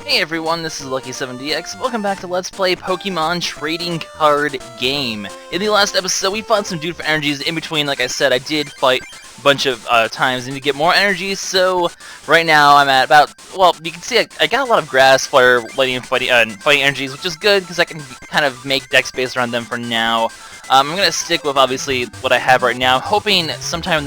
Hey everyone, this is LuckySevenDX. Welcome back to Let's Play Pokemon Trading Card Game. In the last episode, we fought some dude for energies. In between, like I said, I did fight a bunch of times and to get more energy, so right now I'm at about, well, you can see I got a lot of grass, fire, lightning, and fighting energies, which is good because I can kind of make deck space around them for now. I'm going to stick with, obviously, what I have right now, hoping sometime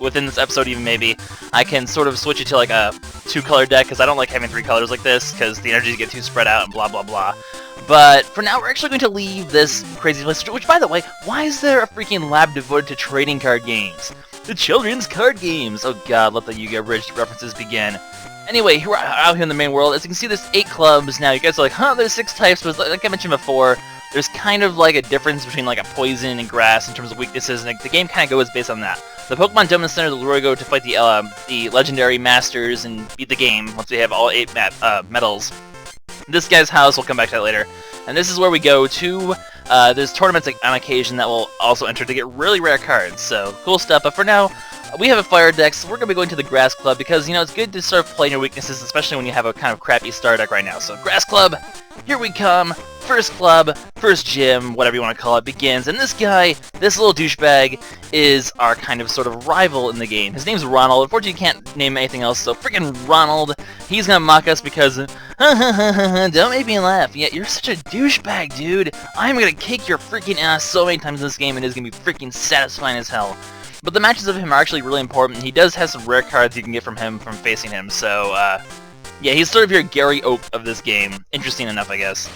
within this episode even maybe, I can sort of switch it to like a two-color deck, because I don't like having three colors like this, because the energies get too spread out and blah blah blah. But for now, we're actually going to leave this crazy place, which, by the way, why is there a freaking lab devoted to trading card games? The children's card games! Oh god, let the Yu-Gi-Oh! Bridge references begin. Anyway, we're out here in the main world. As you can see, there's 8 clubs. Now, you guys are like, huh, there's 6 types, but like I mentioned before, there's kind of like a difference between like a poison and grass in terms of weaknesses, and the game kind of goes based on that. The Pokemon Dome in the center is where we go to fight the legendary masters and beat the game once we have all 8 medals. This guy's house, we'll come back to that later. And this is where we go to, there's tournaments on occasion that we'll also enter to get really rare cards, so cool stuff. But for now, we have a fire deck, so we're going to be going to the grass club because, you know, it's good to start playing your weaknesses, especially when you have a kind of crappy star deck right now. So grass club, here we come. First club, first gym, whatever you want to call it, begins. And this guy, this little douchebag, is our kind of sort of rival in the game. His name's Ronald. Unfortunately, you can't name anything else, so freaking Ronald, he's going to mock us because, don't make me laugh. Yeah, you're such a douchebag, dude. I'm going to kick your freaking ass so many times in this game, and it's going to be freaking satisfying as hell. But the matches of him are actually really important. He does have some rare cards you can get from him from facing him, so, yeah, he's sort of your Gary Oak of this game. Interesting enough, I guess.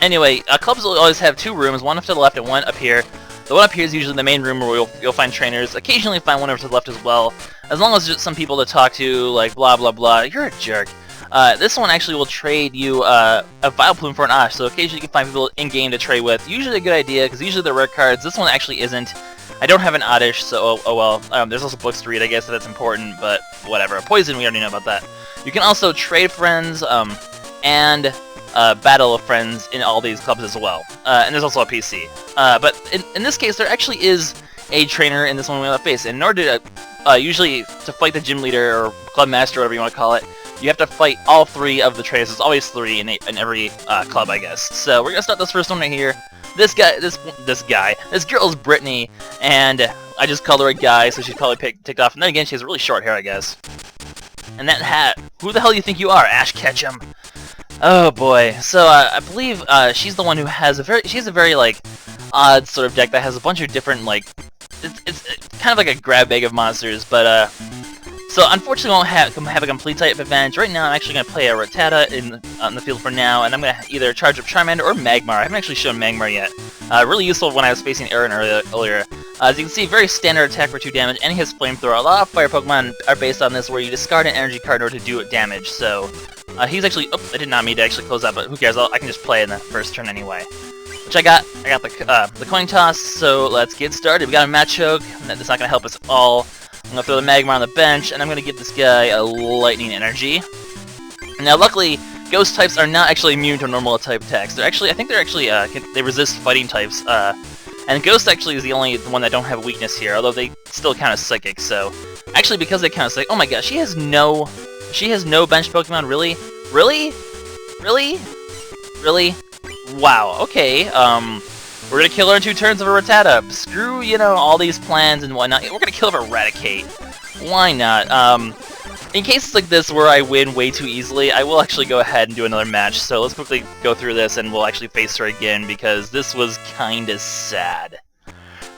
Anyway, clubs will always have 2 rooms, one off to the left and one up here. The one up here is usually the main room where you'll find trainers. Occasionally find one over to the left as well, as long as there's some people to talk to, like blah blah blah. You're a jerk. This one actually will trade you a Vileplume for an Osh, so occasionally you can find people in-game to trade with. Usually a good idea, because usually they're rare cards. This one actually isn't. I don't have an Oddish, so oh well. There's also books to read, I guess, so that's important, but whatever. Poison, we already know about that. You can also trade friends, and battle of friends in all these clubs as well. And there's also a PC. But in this case, there actually is a trainer in this one we have to face. And in order to, usually, to fight the gym leader, or club master, whatever you want to call it, you have to fight all 3 of the trainers. There's always 3 in every club, I guess. So we're gonna start this first one right here. This girl's Brittney, and I just called her a guy, so she's probably ticked off. And then again, she has really short hair, I guess. And that hat, who the hell do you think you are, Ash Ketchum? Oh boy, so I believe she's the one who has she has a very like odd sort of deck that has a bunch of different like it's kind of like a grab bag of monsters, but so unfortunately we won't have a complete type advantage. Right now I'm actually going to play a Rattata on the field for now, and I'm going to either charge up Charmander or Magmar. I haven't actually shown Magmar yet. Really useful when I was facing Aaron earlier. As you can see, very standard attack for 2 damage, and he has Flamethrower. A lot of fire Pokemon are based on this, where you discard an energy card in order to do damage, so he's actually, oh, I did not mean to actually close that, but who cares, I can just play in the first turn anyway. Which I got the coin toss, so let's get started. We got a Machoke, that's not going to help us at all. I'm going to throw the Magmar on the bench, and I'm going to give this guy a Lightning Energy. Now, luckily, Ghost types are not actually immune to normal type attacks. They're actually, I think they're actually, they resist fighting types, and Ghost actually is the only one that don't have a weakness here, although they still count as Psychic, so... Actually, because they count as Psychic, oh my gosh, she has no bench Pokemon, really? Really? Really? Really? Wow, okay, we're gonna kill her in 2 turns of a Rattata. Screw, you know, all these plans and whatnot. We're gonna kill her with Eradicate. Why not? In cases like this where I win way too easily, I will actually go ahead and do another match. So let's quickly go through this and we'll actually face her again because this was kinda sad.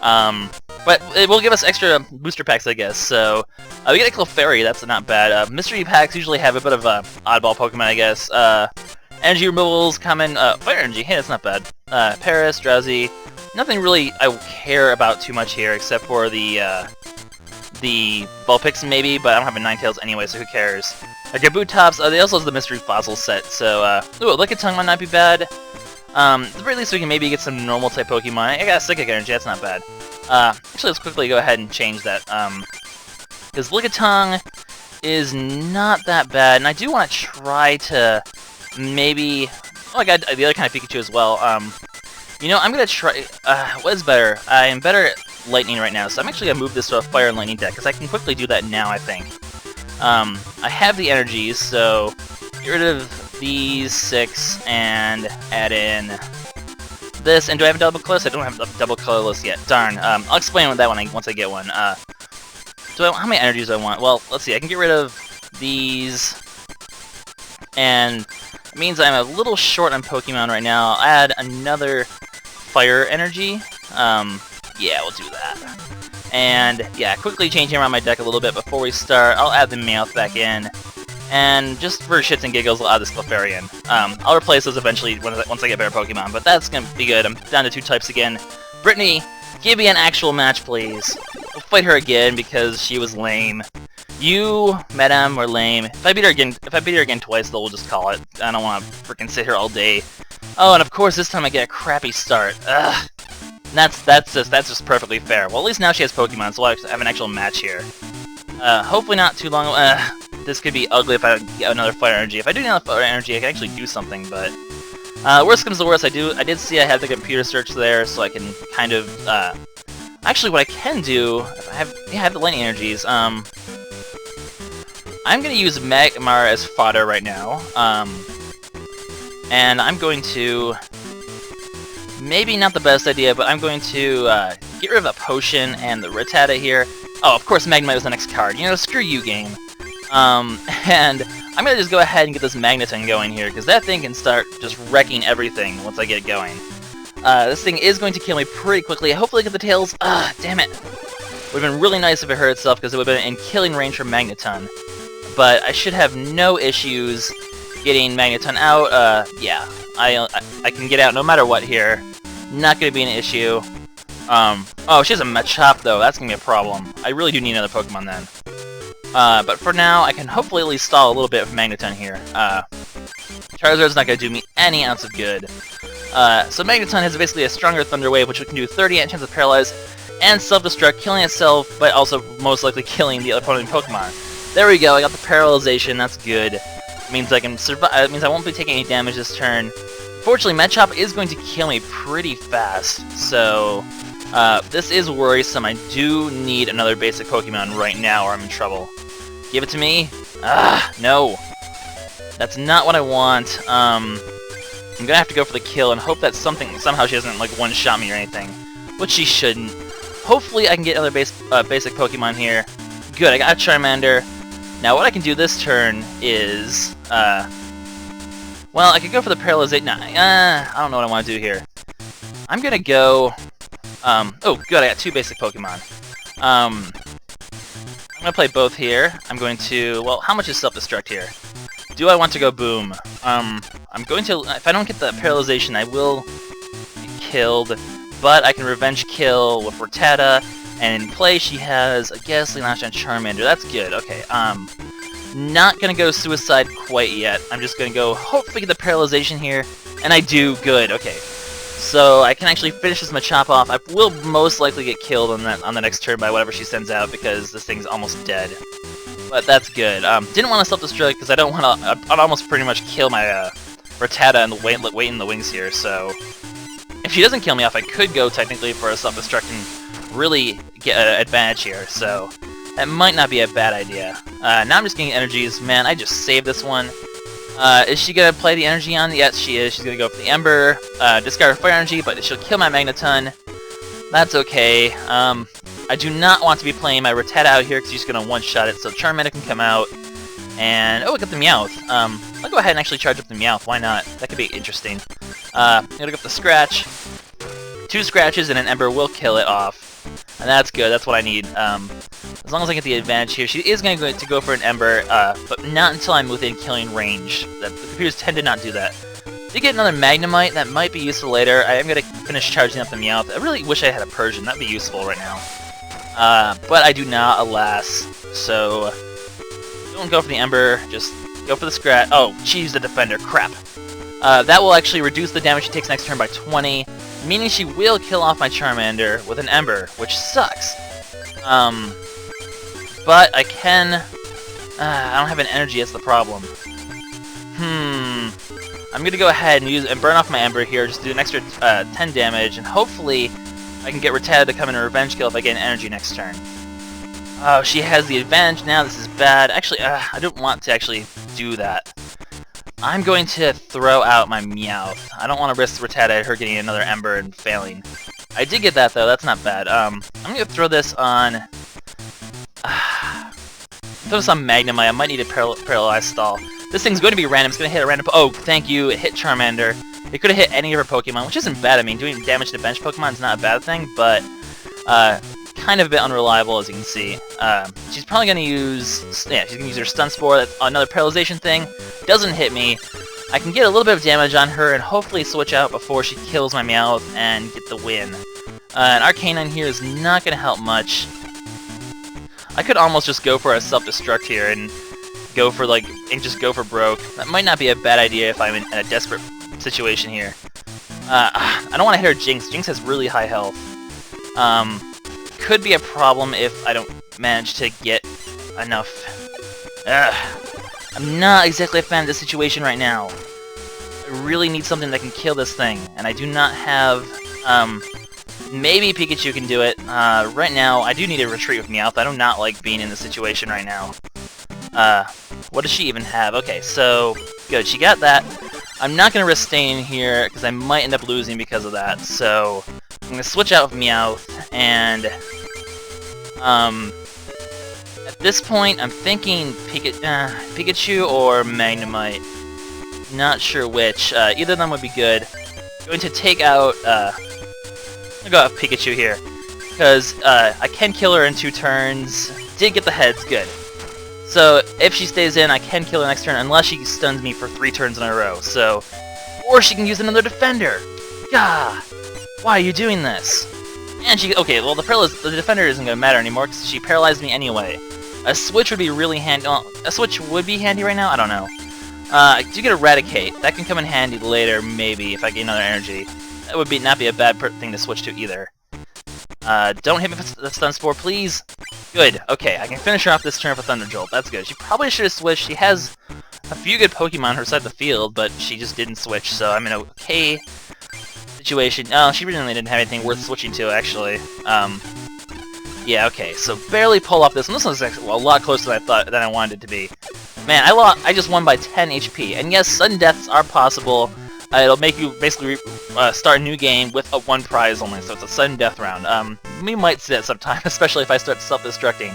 But it will give us extra booster packs, I guess. So we get a Clefairy, that's not bad. Mystery packs usually have a bit of a oddball Pokemon, I guess. Energy removals, common, Fire Energy, hey, that's not bad. Paris, Drowsy, nothing really I care about too much here except for the Vulpix maybe, but I don't have a Ninetales anyway, so who cares. Kabutops, they also have the Mystery Fossil set, so, ooh, a Lickitung might not be bad. At the very least we can maybe get some normal type Pokemon. I got a Psychic Energy, that's not bad. Actually, let's quickly go ahead and change that, because Lickitung is not that bad, and I do want to try to maybe... Oh, I got the other kind of Pikachu as well. You know, I'm gonna try... what is better? I am better at Lightning right now, so I'm actually gonna move this to a Fire and Lightning deck, because I can quickly do that now, I think. I have the energies, so get rid of these 6 and add in this. And do I have a double color list? I don't have a double color list yet. Darn. I'll explain that once I get one. How many energies do I want? Well, let's see. I can get rid of these, and it means I'm a little short on Pokemon right now. I'll add another fire energy. Yeah, we'll do that. And yeah, quickly changing around my deck a little bit before we start. I'll add the Meowth back in, and just for shits and giggles, I'll add the Clefairy. I'll replace those eventually once I get better Pokemon, but that's gonna be good. I'm down to 2 types again. Brittney, give me an actual match, please. We'll fight her again because she was lame. You, Madam, were lame. If I beat her again twice, though, we'll just call it. I don't want to freaking sit here all day. Oh, and of course, this time I get a crappy start. Ugh. That's just perfectly fair. Well, at least now she has Pokemon, so we'll have an actual match here. Hopefully not too long. This could be ugly if I get another Fire Energy. If I do another Fire Energy, I can actually do something, but worst comes to worst, I did see I had the computer search there, so I can kind of actually what I can do, if I have the Lightning Energies. I'm gonna use Magmar as fodder right now, and I'm going to, maybe not the best idea, but I'm going to get rid of a potion and the Rattata here. Oh, of course Magnemite was the next card. You know, screw you, game. And I'm gonna just go ahead and get this Magneton going here, because that thing can start just wrecking everything once I get it going. This thing is going to kill me pretty quickly. Hopefully get the tails. Damn it. Would have been really nice if it hurt itself, because it would have been in killing range for Magneton. But I should have no issues getting Magneton out. Yeah, I can get out no matter what here. Not going to be an issue. Oh, she has a Machop, though. That's going to be a problem. I really do need another Pokemon then. But for now, I can hopefully at least stall a little bit of Magneton here. Charizard's not going to do me any ounce of good. So Magneton has basically a stronger Thunder Wave, which can do 30% chance of Paralyze and Self-Destruct, killing itself, but also most likely killing the opponent Pokemon. There we go, I got the Paralyzation, that's good. It means I can survive. It means I won't be taking any damage this turn. Fortunately, Machop is going to kill me pretty fast, so this is worrisome. I do need another basic Pokemon right now or I'm in trouble. Give it to me. No. That's not what I want. I'm gonna have to go for the kill and hope that somehow she doesn't like one-shot me or anything, which she shouldn't. Hopefully I can get another basic Pokemon here. Good, I got a Charmander. Now what I can do this turn is, well, I could go for the Paralyzation. Nah, I don't know what I want to do here. I'm gonna go, oh good, I got 2 basic Pokemon. I'm gonna play both here. I'm going to, well, how much is Self-Destruct here? Do I want to go Boom? I'm going to, if I don't get the Paralyzation, I will be killed, but I can Revenge Kill with Rattata, and in play she has a Ghastly Lash and Charmander. That's good, okay. Not gonna go Suicide quite yet. I'm just gonna go hopefully get the Paralyzation here, and I do. Good, okay. So I can actually finish this Machop off. I will most likely get killed on the next turn by whatever she sends out, because this thing's almost dead. But that's good. Didn't want to self-destruct because I don't want to. I'd almost pretty much kill my Rattata and wait in the wings here. So if she doesn't kill me off, I could go technically for a self-destruct and really get an advantage here. So that might not be a bad idea. Now I'm just getting energies. Man, I just saved this one. Is she gonna play the energy on? Yes, she is. She's gonna go for the Ember, discard her Fire Energy, but she'll kill my Magneton. That's okay. I do not want to be playing my Rattata out here because she's going to one-shot it, so Charmander can come out. And, oh, I got the Meowth. I'll go ahead and actually charge up the Meowth, why not? That could be interesting. I'm going to go up the Scratch. 2 Scratches and an Ember will kill it off. And that's good, that's what I need. As long as I get the advantage here. She is going to go for an Ember, but not until I'm within killing range. The computers tend to not do that. To get another Magnemite, that might be useful later. I am going to finish charging up the Meowth. I really wish I had a Persian, that'd be useful right now. But I do not, alas. So, don't go for the Ember, just go for the Scratch. Oh, she used the Defender, crap. That will actually reduce the damage she takes next turn by 20, meaning she will kill off my Charmander with an Ember, which sucks. But I can... I don't have an energy, that's the problem. I'm gonna go ahead and burn off my Ember here, just do an extra 10 damage, and hopefully I can get Rattata to come in a Revenge Kill if I get an energy next turn. Oh, she has the advantage now, this is bad. Actually, I don't want to actually do that. I'm going to throw out my Meowth. I don't want to risk Rattata, her getting another Ember and failing. I did get that, though. That's not bad. I'm going to throw this on... throw this on Magnemite. I might need a Paralyzed Stall. This thing's going to be random. It's going to hit a random... Oh, thank you. It hit Charmander. It could have hit any of her Pokemon, which isn't bad. I mean, doing damage to bench Pokemon is not a bad thing, but... kind of a bit unreliable, as you can see. She's probably going to use... Yeah, she's going to use her Stun Spore. That's another Paralyzation thing. Doesn't hit me. I can get a little bit of damage on her and hopefully switch out before she kills my Meowth and get the win. An Arcanine here is not going to help much. I could almost just go for a self-destruct here and go for, like, and just go for broke. That might not be a bad idea if I'm in a desperate situation here. I don't want to hit her Jinx. Jinx has really high health. Could be a problem if I don't manage to get enough. I'm not exactly a fan of this situation right now. I really need something that can kill this thing, and I do not have, maybe Pikachu can do it. Right now, I do need to retreat with Meowth. I do not like being in this situation right now. What does she even have? Okay, so, good, she got that. I'm not going to risk staying here, because I might end up losing because of that, so I'm going to switch out with Meowth, and, at this point, I'm thinking Pikachu or Magnemite. Not sure which. Either of them would be good. Going to take out, I'm gonna go with Pikachu here, because I can kill her in 2 turns. Did get the heads, good. So if she stays in, I can kill her next turn, unless she stuns me for 3 turns in a row. So, or she can use another defender. Gah! Why are you doing this? And she, okay, well the defender isn't gonna matter anymore because she paralyzed me anyway. A switch would be really handy. Well, a switch would be handy right now. I don't know. I do get Eradicate. That can come in handy later, maybe if I get another energy. That would not be a bad thing to switch to either. Don't hit me with the Stun Spore, please. Good. Okay, I can finish her off this turn with Thunder Jolt. That's good. She probably should have switched. She has a few good Pokemon on her side of the field, but she just didn't switch. So I'm in an okay situation. No, she really didn't have anything worth switching to, actually. Yeah, okay, so barely pull off this one. This one's actually a lot closer than I wanted it to be. Man, I just won by 10 HP. And yes, sudden deaths are possible. It'll make you basically start a new game with a 1 prize only, so it's a sudden death round. We might see that sometime, especially if I start self-destructing.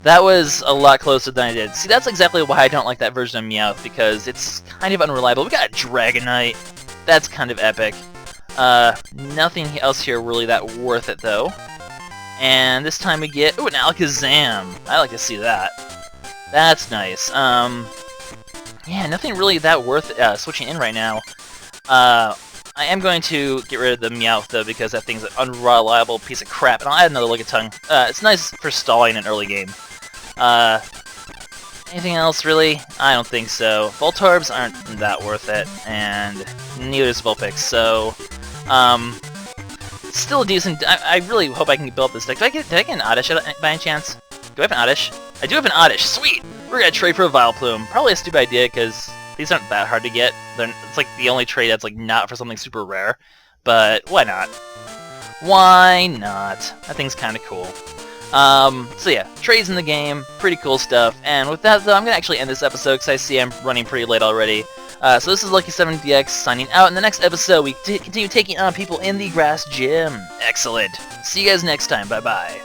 That was a lot closer than I did. See, that's exactly why I don't like that version of Meowth, because it's kind of unreliable. We got a Dragonite. That's kind of epic. Nothing else here really that worth it, though. And this time we get... Ooh, an Alakazam! I like to see that. That's nice. Yeah, nothing really that worth switching in right now. I am going to get rid of the Meowth, though, because that thing's an unreliable piece of crap. And I'll add another Lickitung. It's nice for stalling an early game. Anything else, really? I don't think so. Voltorbs aren't that worth it, and neither is Vulpix, so... still a decent... I really hope I can build up this deck. Did I get an Oddish by any chance? Do I have an Oddish? I do have an Oddish! Sweet! We're gonna trade for a Vileplume. Probably a stupid idea, because these aren't that hard to get. It's like the only trade that's like not for something super rare. But why not? Why not? That thing's kinda cool. So yeah, trades in the game, pretty cool stuff. And with that, though, I'm gonna actually end this episode, because I see I'm running pretty late already. So this is LuckySevenDX signing out. In the next episode, we continue taking on people in the Grass Gym. Excellent. See you guys next time. Bye-bye.